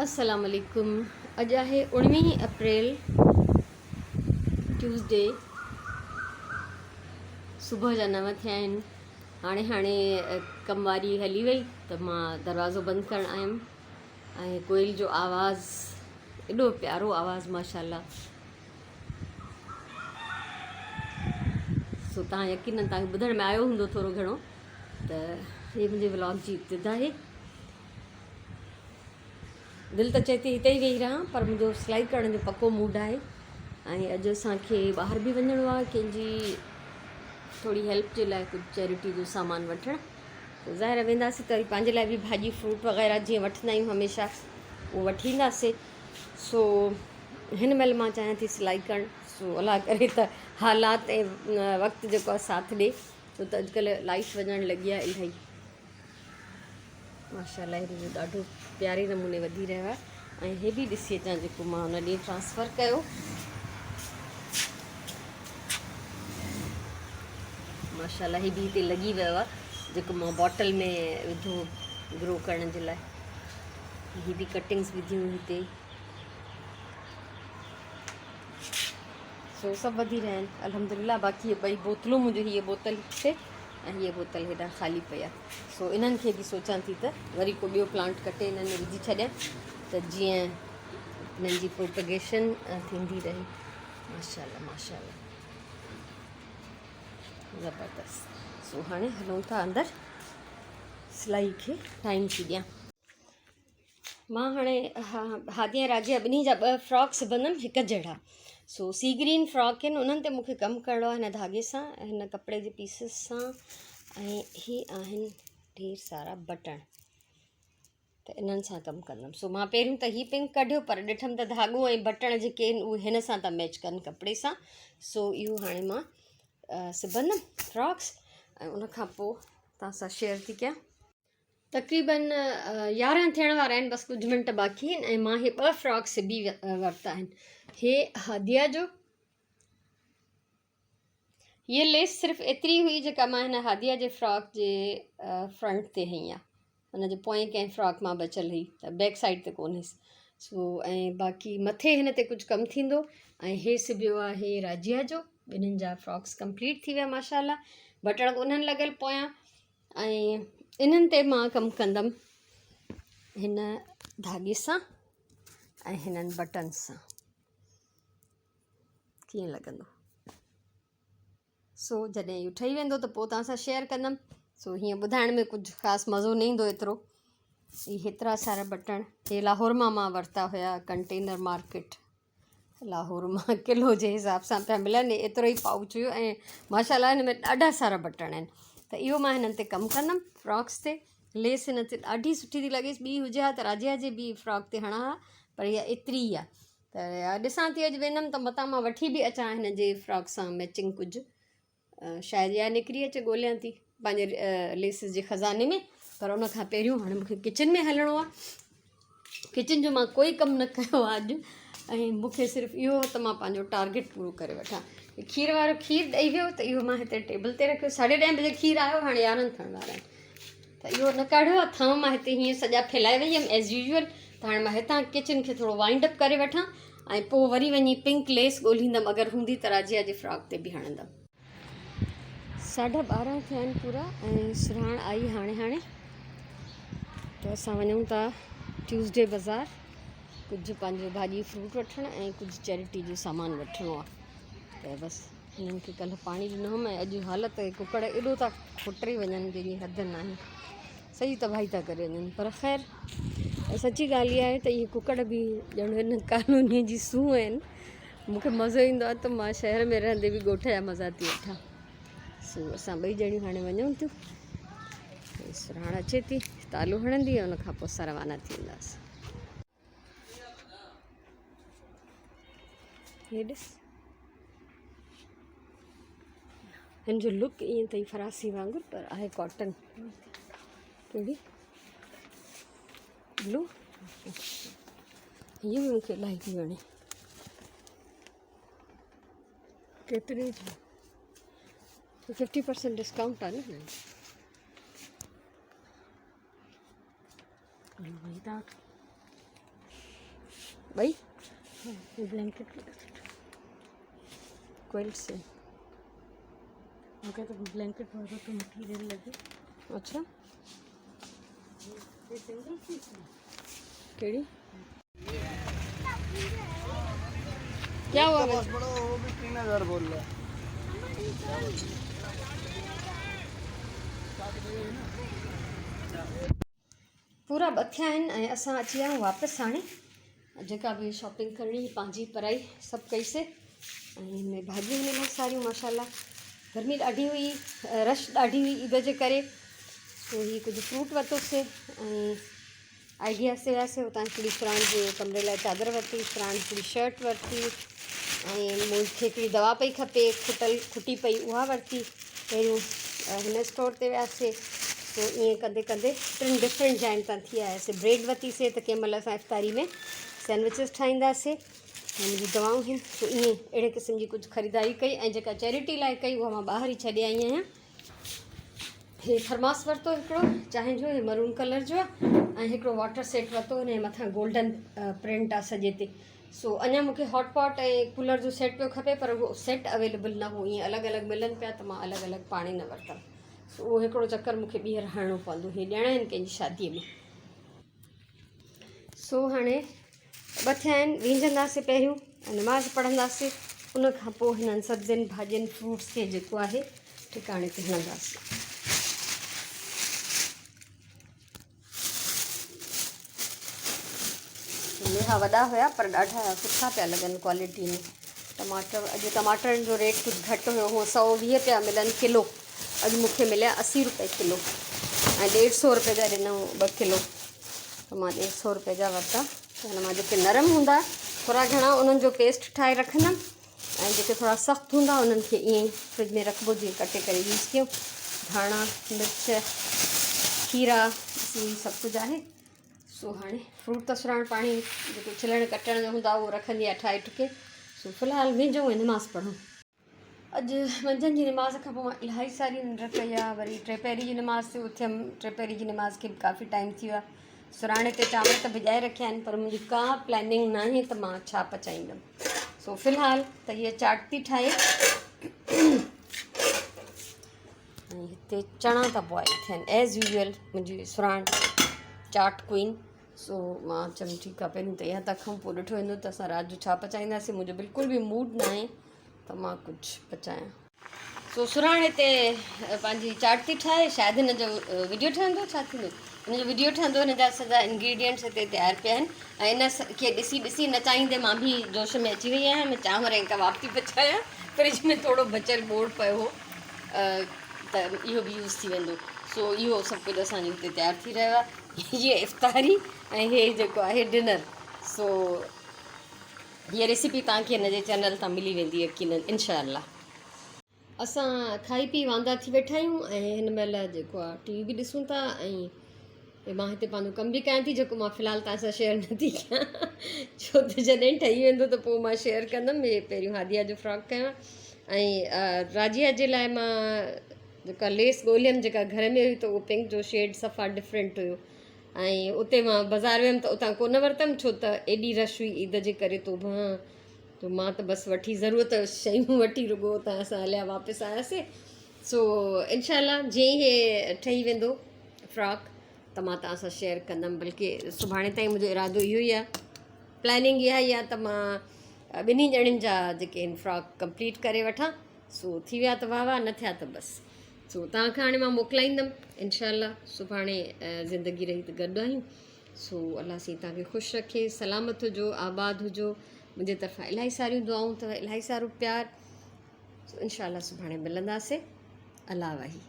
अस्सलाम वालेकुम। अॼु आहे 19 अप्रैल ट्यूसडे। सुबुह जा 9 थिया आहिनि। हाणे कमवारी हली वई त मां दरवाज़ो बंदि करणु आयमि ऐं कोयल जो आवाज़, एॾो प्यारो आवाज़ माशाल्लाह। सो तव्हां यकीनन तव्हांखे ॿुधण में आयो हूंदो थोरो घणो त हीअ मुंहिंजे व्लॉग जी इब्तिदा आहे। दिलि त चए थी हिते ई वेही रहां, पर मुंहिंजो सिलाई करण जो पको मूड आहे ऐं अॼु असांखे ॿाहिरि बि वञिणो आहे कंहिंजी थोरी हेल्प जे लाइ, कुझु चैरिटी जो सामान वठणु। त ज़ाहिर वेंदासीं त पंहिंजे लाइ बि भाॼी फ्रूट वग़ैरह जीअं वठंदा आहियूं हमेशह, उहो वठी ईंदासीं। सो हिन महिल मां चाहियां थी सिलाई करणु। सो अलाह करे त हालात ऐं वक़्तु जेको आहे साथ ॾिए, छो त अॼुकल्ह लाइट वञणु लॻी आहे इलाही माशाल्लाह। मुंहिंजो ॾाढो प्यारे नमूने वधी रहियो आहे। ऐं हे बि ॾिसी अचां जेको मां हुन ॾींहुं ट्रांसफ़र कयो, माशाल्लाह। हे बि हिते लॻी वियो आहे, जेको मां बॉटल में विधो ग्रो करण जे लाइ। ही बि कटिंग्स विधियूं हिते। सो सभु वधी रहिया आहिनि अल्हम्दुलिल्लाह। बाक़ी ये ॿई बोतलूं, मुंहिंजो हीअ बोतल हिते ऐं हीअ बोतल हेॾा ख़ाली पई आहे। सो इन्हनि खे बि सोचां थी त वरी को ॿियो प्लांट कटे इन्हनि में विझी छॾियां त जीअं इन्हनि जी प्रोपगेशन थींदी रहे। माशाल्लाह माशाल्लाह, ज़बरदस्त। सो हाणे हलूं था अंदरि, सिलाई खे टाइम थी ॾियां। मां हाणे हादी ऐं राजिया ॿिन्ही जा 2 फ्रॉक सिबंदमि हिकु जहिड़ा। सो सी ग्रीन फ्रॉक आहिनि, उन्हनि ते मूंखे कमु करिणो आहे हिन धागे सां, हिन कपिड़े जे पीसिस सां। ऐं ही आहिनि ढेर सारा बटण, त इन्हनि सां कमु कंदमि। सो मां पहिरियों त ही पिंक कढियो, पर ॾिठमि त धाॻो ऐं बटण जेके आहिनि उहे हिन सां था मैच कनि कपिड़े सां। सो इहो हाणे मां सिबंदमि फ्रॉक्स ऐं उनखां पोइ तव्हां सां शेयर थी कयां। तक़रीबन 11 थियण वारा आहिनि, बसि कुझु मिंट बाक़ी आहिनि ऐं मां हे 2 फ्रॉक सिबी वरिता आहिनि। हे हादिया जो, ये लेस सिर्फ़ु एतिरी हुई जेका मां हिन हादिया जे फ्रॉक जे फ्रंट ते हई आहे। हुनजे पोएं कंहिं फ्रॉक मां बचियल हुई, त बैक साइड ते कोन हुयसि। सो ऐं बाक़ी मथे हिन ते कुझु कमु थींदो। ऐं हे सिबियो आहे राजिया जो। ॿिन्हिनि जा फ्रॉक्स कंप्लीट थी विया माशाल्लाह। बटण कोन्हनि लॻियल पोयां। ऐं इन्हनि ते मां कमु कंदमि हिन धागे सां ऐं हिननि बटन सां। कीअं लॻंदो? सो जॾहिं इहो ठही वेंदो त पोइ तव्हां सां शेयर कंदमि। सो हीअं ॿुधाइण में कुझु ख़ासि मज़ो न ईंदो एतिरो। हेतिरा सारा बटण हे लाहौर मां वरिता हुया, कंटेनर मार्केट लाहौर मां, किलो जे हिसाब सां पिया मिलनि। एतिरो ई पाउच हुयो ऐं माशाल्लाह हिन में ॾाढा सारा बटण आहिनि। त इहो मां हिननि ते कमु कंदमि फ्रॉक्स ते। लेस हिन ते ॾाढी सुठी थी लॻेसि। ॿी हुजे हा त राजिया जे बि फ्रॉक ते हणा हा, पर इहा एतिरी ई आहे। त ॾिसां थी, अॼु वेंदमि त मतां मां वठी बि अचां हिन जे फ्रॉक सां मैचिंग कुझु। शायदि इहा निकिरी अचे, ॻोल्हियां थी पंहिंजे लेसिस जे ख़ज़ाने में। पर उनखां पहिरियों हाणे मूंखे किचन में हलिणो आहे। किचन जो मां कोई कमु न कयो आहे अॼु, ऐं मूंखे सिर्फ़ु इहो त मां पंहिंजो टारगेट पूरो करे वठां। खीर वारो खीर ॾेई वियो त इहो मां हिते टेबल ते रखियो। 10:30 बजे खीर आयो, हाणे 11 थियण वारा आहिनि। त इहो न काढ़ियो आहे, थम मां हिते हीअं सॼा फैलाए वई हुअमि एज़ यूजुअल। त हाणे मां हितां किचन खे थोरो वाइंड अप करे वठां ऐं पोइ वरी वञी पिंक लेस ॻोल्हींदमि, अगरि हूंदी त राजिया जे फ्रॉक ते बि हणंदमि। 12:30 थिया आहिनि पूरा ऐं सिरहाण आई हाणे त असां वञूं था ट्यूसडे बाज़ार, कुझु पंहिंजो भाॼी फ्रूट वठणु ऐं कुझु चैरिटी जो सामान वठिणो आहे। त बसि हिननि खे कल्ह पाणी ॾिनो हुअमि ऐं अॼु हालत कुकड़ एॾो था खुटरी वञनि जंहिंजी हद न आहे। सही तबाही था करे वञनि। पर ख़ैर सची ॻाल्हि इहा आहे त इहे कुकड़ बि ॼण हिन कॉलोनीअ जी सूंहं आहिनि। मूंखे मज़ो ईंदो आहे त मां शहर में रहंदे बि ॻोठ जा मज़ा थी वठां। सो असां ॿई ॼणियूं हाणे वञूं थियूं। सिरहाण अचे थी, तालो हणंदी ऐं उनखां पोइ असां रवाना थी वेंदासीं। हे ॾिस, हिन जो लुक ईअं अथई फरासी वांगुरु, पर आहे कॉटन। कहिड़ी ब्लू, हीअ बि मूंखे इलाही थी वणे। केतिरे जी? 50% डिस्काउंट आहे न। भाई ये ब्लैंकेट क्विल्ट से। ओके, तो ब्लैंकेट वाला तो मटेरियल लगे। अच्छा, ये सिंगल पीस है। केड़ी क्या हुआ? बस बड़ा वो भी 3000 बोल रहा है। पूरा बथिया आहिनि ऐं असां अची विया आहियूं वापसि। हाणे जेका बि शॉपिंग करणी पंहिंजी पढ़ाई सभु कईसीं ऐं हिन भाॼियूं हिन लाइ सारियूं माशाल्लाह। गर्मी ॾाढी हुई, रश ॾाढी हुई ईद जे करे। पोइ हीअ कुझु फ्रूट वरितोसीं ऐं आइडियास ते वियासीं। हुतां हिकिड़ी फ्राण जे कमरे लाइ चादर वरिती, फ्राण हिकिड़ी शर्ट वरिती ऐं मूंखे हिकिड़ी दवा पई खपे खुटी पई, उहा वरिती। पहिरियों हिन स्टोर ते वियासीं। तो ईअं कंदे कंदे 3 डिफरेंट जाइनि तां थी आयासीं। ब्रेड वरितीसीं त कंहिं महिल असां इफ़्तारी में सैंडविचिस ठाहींदासीं। ऐं मुंहिंजी दवाऊं आहिनि। तो ईअं अहिड़े क़िस्म जी कुझु ख़रीदारी कई ऐं जेका चैरिटी लाइ कई उहा मां ॿाहिरि ई छॾे आई आहियां। हे थर्मास वरितो हिकिड़ो चांहि जो, हे मरून कलर जो आहे ऐं हिकिड़ो वाटर सेट वरितो, हुन जे मथां गोल्डन प्रिंट आहे सॼे ते। सो अञा मूंखे हॉट पॉट ऐं कूलर जो सेट पियो खपे, पर उहो सेट अवेलेबल न हो। ईअं अलॻि अलॻि मिलनि पिया त मां अलॻि अलॻि पाणे न वरितमि। सो उहो हिकिड़ो चकर मूंखे ॿीहर हणिणो पवंदो। हे ॾियण आहिनि कंहिंजी शादीअ में। सो हाणे ॿ थिया आहिनि, विझंदासीं पहिरियों ऐं नमाज़ पढ़ंदासीं। उन खां पोइ हिननि सब्जियुनि भाॼियुनि फ्रूट्स खे जेको आहे ठिकाणे ते हणंदासीं। मेहा वॾा हुया पर ॾाढा सुठा पिया लॻनि क्वालिटी में। टमाटर, अॼु टमाटरनि जो रेट कुझु घटि हुयो, हुओ 120 पिया मिलनि किलो। अॼु मूंखे मिलिया 80 रुपए किलो ऐं 150 रुपए जा ॾिनऊं 2 किलो। त मां 150 रुपए जा वरिता। त हिन मां जेके नरम हूंदा थोरा घणा उन्हनि जो पेस्ट ठाहे रखंदमि ऐं जेके थोरा सख़्तु हूंदा उन्हनि खे ईअं ई फ्रिज में रखिबो, जीअं कटे करे यूज़ कयूं। धाणा, मिर्च, खीरा, सभु कुझु आहे। सो हाणे फ्रूट त सुराइण पाणी जेको छिलण कटण जो हूंदा उहो रखंदी आहे ठाहे टुके। सो फ़िलहालु वेझो ऐं नमाज़ पढ़ूं। अॼु मंझंदि जी नमाज़ खां पोइ मां इलाही सारी निंड कई आहे। वरी 3 पहिरीं जी नमाज़ ते उथियमि। 3 पहिरीं जी नमाज़ खे बि काफ़ी टाइम थी वियो आहे। सुराणे ते चांवर त भिॼाए रखिया आहिनि, पर मुंहिंजी का प्लैनिंग न आहे त मां छा पचाईंदमि। सो फ़िलहालु त हीअ चाट थी ठाहे ऐं हिते चणा था बॉइल थियनि एज़ यूजुअल। मुंहिंजी सुराण चाट क्वीन। सो मां चयमि ठीकु आहे, पहिरियों त इहा त खाऊं, पोइ ॾिठो वेंदो त असां राति जो छा पचाईंदासीं। मुंहिंजो बिल्कुलु बि मूड न आहे त मां कुझु पचायां। सो सुराणे ते पंहिंजी चाट थी ठाहे। शायदि हिन जो वीडियो ठहंदो, छा थींदो हिन जो वीडियो ठहंदो। हिन जा सॼा इंग्रीडियंट्स हिते तयारु पिया आहिनि ऐं इन खे ॾिसी ॾिसी न चाहींदे मां बि जोश में अची वई आहियां। मैं चांवर ऐं कबाब थी पचायां। फ्रिज में थोरो बचियलु बोड़ पियो हो त इहो बि यूज़ थी वेंदो। सो इहो सभु कुझु असांजो हिते तयारु थी रहियो आहे। हीअ इफ़्तारी ऐं हे जेको आहे डिनर। सो हीअ रेसिपी तव्हांखे हिन जे चैनल तां मिली वेंदी यकीनन इंशाअल्लाह। असां खाई पी वांदा थी वेठा आहियूं ऐं हिन महिल जेको आहे टीवी बि ॾिसूं था ऐं मां हिते पंहिंजो कमु बि कयां थी, जेको मां फ़िलहालु तव्हां सां शेयर नथी कयां छो त जॾहिं ठही वेंदो त पोइ मां शेयर कंदमि। इहे पहिरियों हादिया जो फ्रॉक कयां ऐं राजिया जे लाइ मां जेका लेस ॻोल्हियमि जेका घर में हुई, त उहो पिंक जो शेड सफ़ा डिफरेंट हुयो ऐं उते मां बाज़ारि वियमि त उतां कोन वरितमि छो त एॾी रश हुई ईद जे करे। तो मां त बसि वठी ज़रूरत शयूं वठी रुॻो उतां असां हलिया वापसि आयासीं। सो इंशाअल्लाह जीअं ई इहे ठही वेंदो फ्रॉक त मां तव्हां सां शेयर कंदमि। बल्कि सुभाणे ताईं मुंहिंजो इरादो इहो ई आहे, प्लैनिंग इहा ई आहे त मां 2 ॼणनि जा जेके आहिनि फ्रॉक कंप्लीट करे वठां। सो थी विया त वाह वाह, न थिया त बसि। सो तव्हांखे हाणे मां मोकिलाईंदमि इंशाअल्लाह। सुभाणे ज़िंदगी रही त गॾु आहियूं। सो अलाह साईं तव्हांखे ख़ुशि रखे, सलामत हुजो, आबाद हुजो। मुंहिंजे तरफ़ां इलाही सारियूं दुआऊं अथव, इलाही सारो प्यार। सो इंशाअल्लाह सुभाणे मिलंदासीं। अल्लाह वाही।